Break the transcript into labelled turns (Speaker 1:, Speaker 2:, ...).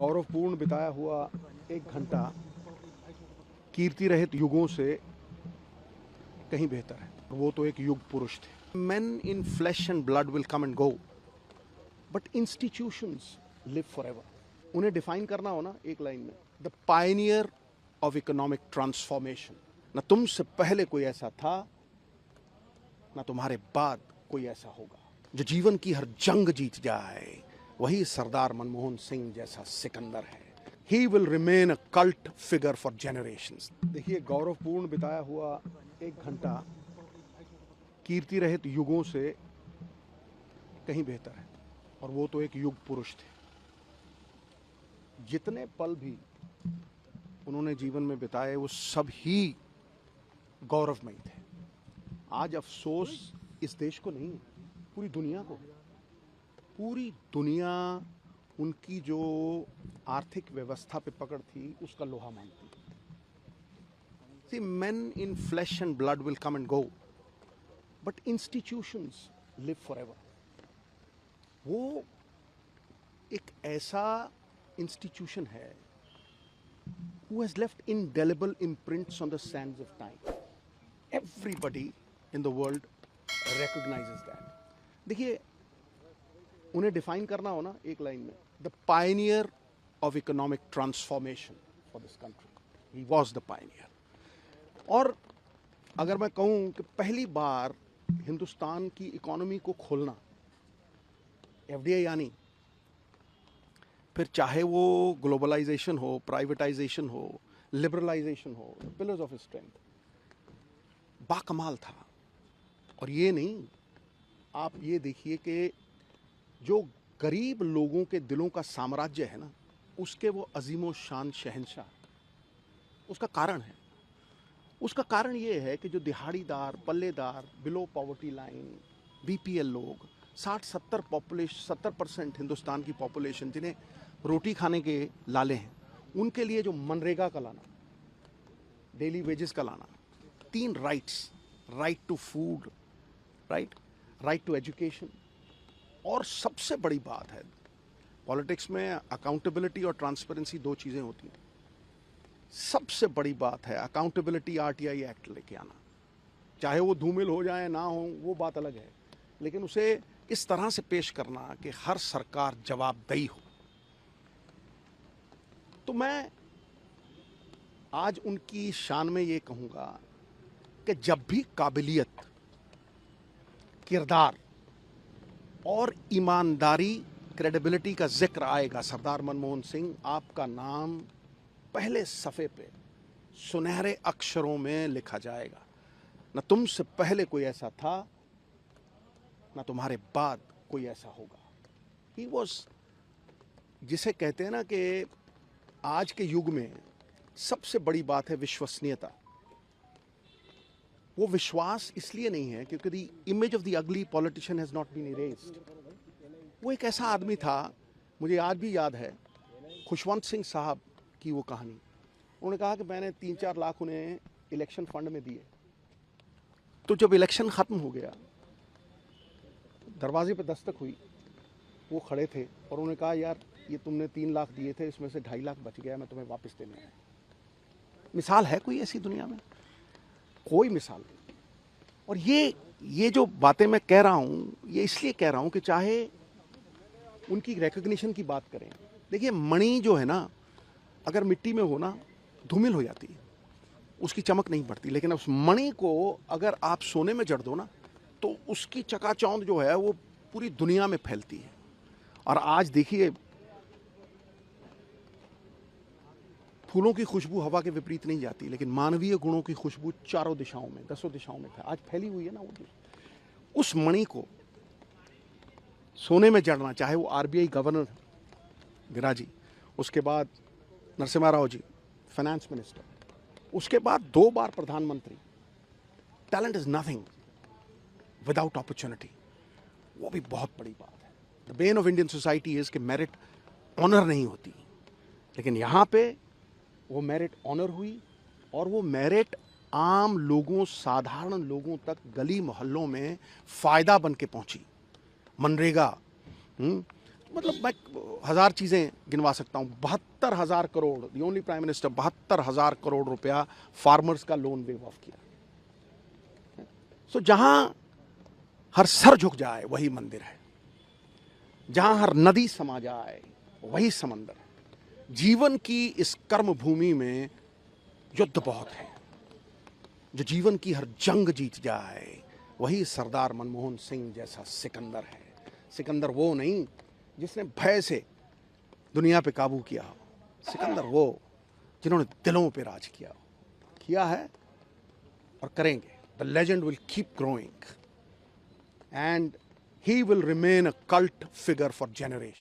Speaker 1: गौरवपूर्ण बिताया हुआ एक घंटा कीर्ति रहित युगों से कहीं बेहतर है। वो तो एक युग पुरुष थे। Men in flesh and blood will come and go, but institutions live forever. उन्हें डिफाइन करना हो ना एक लाइन में, the Pioneer of economic transformation. न तुमसे पहले कोई ऐसा था, न तुम्हारे बाद कोई ऐसा होगा। जो जीवन की हर जंग जीत जाए, वही सरदार मनमोहन सिंह जैसा सिकंदर है। He will remain a cult figure for generations. देखिए, गौरवपूर्ण बिताया हुआ एक घंटा कीर्ति रहित युगों से कहीं बेहतर है, और वो तो एक युग पुरुष थे। जितने पल भी उन्होंने जीवन में बिताए, वो सब ही गौरवमयी थे। आज अफसोस इस देश को नहीं, पूरी दुनिया को। पूरी दुनिया उनकी जो आर्थिक व्यवस्था पे पकड़ थी, उसका लोहा मानती। See, men in flesh and blood will come and go, but institutions live forever. वो एक ऐसा इंस्टीट्यूशन है who has left indelible imprints on the sands of time. Everybody in the world recognizes that. देखिए, उन्हें define करना हो ना एक लाइन में, the Pioneer of economic transformation for this country. He was the Pioneer. और अगर मैं कहूँ कि पहली बार हिंदुस्तान की इकोनॉमी को खोलना, एफडीआई यानी, फिर चाहे वो ग्लोबलाइजेशन हो, प्राइवेटाइजेशन हो, लिबरलाइजेशन हो, पिलर्स ऑफ स्ट्रेंथ, बाकमाल था। और ये नहीं, आप ये देखिए कि जो गरीब लोगों के दिलों का साम्राज्य है ना, उसके वो अजीमो शान शहंशाह, उसका कारण है। उसका कारण ये है कि जो दिहाड़ीदार, पल्लेदार, बिलो पॉवर्टी लाइन, बीपीएल लोग, 60-70% हिंदुस्तान की पॉपुलेशन जिन्हें रोटी खाने के लाले हैं, उनके लिए जो मनरेगा का लाना, डेली वेजेस का लाना, 3 rights, right to food, right to education, और सबसे बड़ी बात है, पॉलिटिक्स में अकाउंटेबिलिटी और ट्रांसपेरेंसी 2 चीज़ें होती हैं। सबसे बड़ी बात है अकाउंटेबिलिटी, आरटीआई एक्ट लेके आना। चाहे वो धूमिल हो जाए ना हो, वो बात अलग है, लेकिन उसे इस तरह से पेश करना कि हर सरकार जवाबदेही हो। तो मैं आज उनकी शान में ये कहूँगा कि जब भी काबिलियत, किरदार और ईमानदारी, क्रेडिबिलिटी का जिक्र आएगा, सरदार मनमोहन सिंह, आपका नाम पहले सफ़े पे सुनहरे अक्षरों में लिखा जाएगा। न तुमसे पहले कोई ऐसा था, न तुम्हारे बाद कोई ऐसा होगा। ही वॉज, जिसे कहते हैं ना कि आज के युग में सबसे बड़ी बात है विश्वसनीयता। वो विश्वास इसलिए नहीं है क्योंकि the image of the ugly politician has not been erased. वो एक ऐसा आदमी था, मुझे आज भी याद है खुशवंत सिंह साहब की वो कहानी। उन्होंने कहा कि मैंने 3-4 लाख उन्हें इलेक्शन फंड में दिए। तो जब इलेक्शन ख़त्म हो गया, दरवाजे पे दस्तक हुई, वो खड़े थे और उन्होंने कहा, यार ये तुमने 3 लाख दिए थे, इसमें से 2.5 लाख बच गया, मैं तुम्हें वापस देने आया। मिसाल है कोई ऐसी दुनिया में? कोई मिसाल नहीं। और ये जो बातें मैं कह रहा हूँ, ये इसलिए कह रहा हूँ कि चाहे उनकी रिकग्निशन की बात करें, देखिए मणि जो है ना, अगर मिट्टी में हो ना, धूमिल हो जाती है, उसकी चमक नहीं बढ़ती। लेकिन उस मणि को अगर आप सोने में जड़ दो ना, तो उसकी चकाचौंध जो है वो पूरी दुनिया में फैलती है। और आज देखिए, फूलों की खुशबू हवा के विपरीत नहीं जाती, लेकिन मानवीय गुणों की खुशबू चारों दिशाओं में, 10 दिशाओं में आज फैली हुई है ना। उस मणि को सोने में जड़ना, चाहे वो आरबीआई गवर्नर विराजी, उसके बाद नरसिम्हा राव जी फाइनेंस मिनिस्टर, उसके बाद 2 बार प्रधानमंत्री। Talent is nothing without opportunity, वो भी बहुत बड़ी बात है। The Ben of Indian society is कि मेरिट ऑनर नहीं होती, लेकिन यहाँ पे वो मेरिट ऑनर हुई, और वो मेरिट आम लोगों, साधारण लोगों तक गली मोहल्लों में फ़ायदा बन के पहुँची। मनरेगा, मतलब मैं हजार चीजें गिनवा सकता हूं। 72,000 crore, the only prime minister, 72,000 crore रुपया फार्मर्स का लोन वेव ऑफ किया। सो जहां हर सर झुक जाए वही मंदिर है, जहां हर नदी समा जाए वही समंदर है। जीवन की इस कर्म भूमि में युद्ध बहुत है। जो जीवन की हर जंग जीत जाए वही सरदार मनमोहन सिंह जैसा सिकंदर है। सिकंदर वो नहीं जिसने भय से दुनिया पे काबू किया हो, सिकंदर वो जिन्होंने दिलों पे राज किया है और करेंगे। The legend will keep growing and he will remain a cult figure for generation.